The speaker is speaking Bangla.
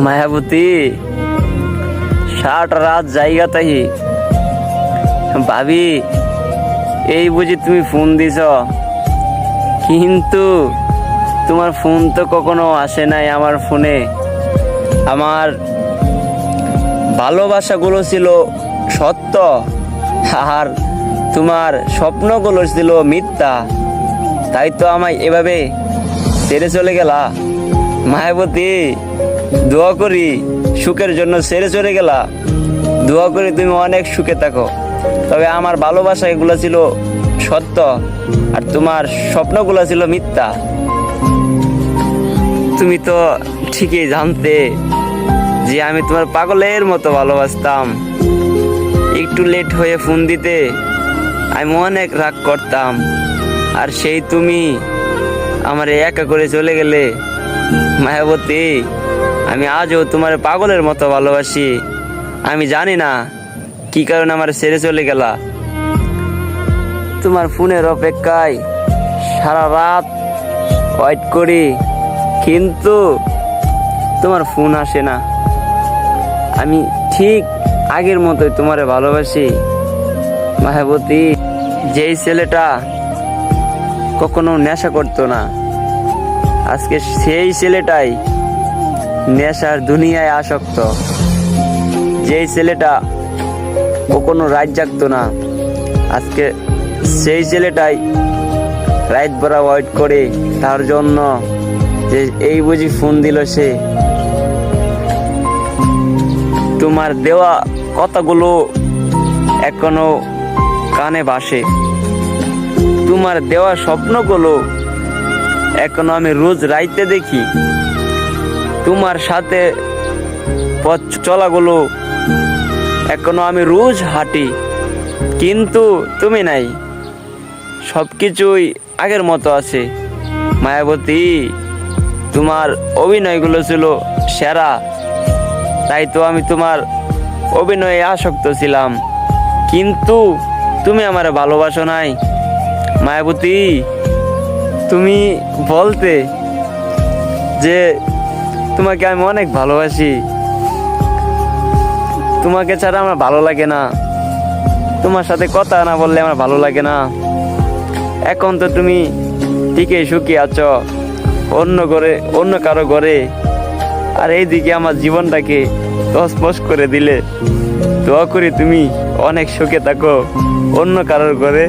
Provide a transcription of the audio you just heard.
মায়াবতী সারাটা রাত জায়গা তাই ভাবি এই বুঝি তুমি ফোন দিছ, কিন্তু তোমার ফোন তো কখনো আসে নাই আমার ফোনে। আমার ভালোবাসাগুলো ছিল সত্য, আর তোমার স্বপ্নগুলো ছিল মিথ্যা। তাই তো আমায় এভাবে ছেড়ে চলে গেলা। মায়াবতী দোয়া করি সুখের জন্য ছেড়ে চলে গেলা, দোয়া করি তুমি অনেক সুখে থাকো। তবে আমার ভালোবাসা এগুলো ছিল সত্য, আর তোমার স্বপ্নগুলো ছিল মিথ্যা। তুমি তো ঠিকই জানতে যে আমি তোমার পাগলের মতো ভালোবাসতাম। একটু লেট হয়ে ফোন দিতে আমি অনেক রাগ করতাম, আর সেই তুমি আমার একা করে চলে গেলে। মায়াবতী আমি আজও তোমার পাগলের মতো ভালোবাসি। আমি জানি না কি কারণে আমার ছেড়ে চলে গেলা। তোমার ফোনের অপেক্ষায় সারা রাত ওয়েট করি, কিন্তু তোমার ফোন আসে না। আমি ঠিক আগের মতোই তোমারে ভালোবাসি। মায়াবতী যেই ছেলেটা কখনো নেশা করতো না, আজকে সেই ছেলেটাই নেশার দুনিয়ায় আসক্ত। যেই ছেলেটা কখনো রাত জাগতো না, আজকে সেই ছেলেটাই রাত ভরা ওয়েট করে তার জন্য, যে এই বুঝি ফোন দিল সে। তোমার দেওয়া কথাগুলো এখনো কানে ভাসে, তোমার দেওয়া স্বপ্নগুলো এখনো আমি রোজ রাইতে দেখি। তোমার সাথে পথ চলাগুলো এখনো আমি রোজ হাঁটি, কিন্তু তুমি নাই। সবকিছুই আগের মতো আছে। মায়াবতী তোমার অভিনয়গুলো ছিল সেরা, তাই তো আমি তোমার অভিনয়ে আসক্ত ছিলাম, কিন্তু তুমি আমার ভালোবাসো নাই। মায়াবতী তুমি বলতে যে তোমাকে আমি অনেক ভালোবাসি, তোমাকে ছাড়া আমার ভালো লাগে না, তোমার সাথে কথা না বললে আমার ভালো লাগে না। এখন তো তুমি ঠিকই সুখী আছো অন্য কারো ঘরে, আর এইদিকে আমার জীবনটাকে তছনছ করে দিলে। দোয়া করি তুমি অনেক সুখে থাকো অন্য কারোর ঘরে।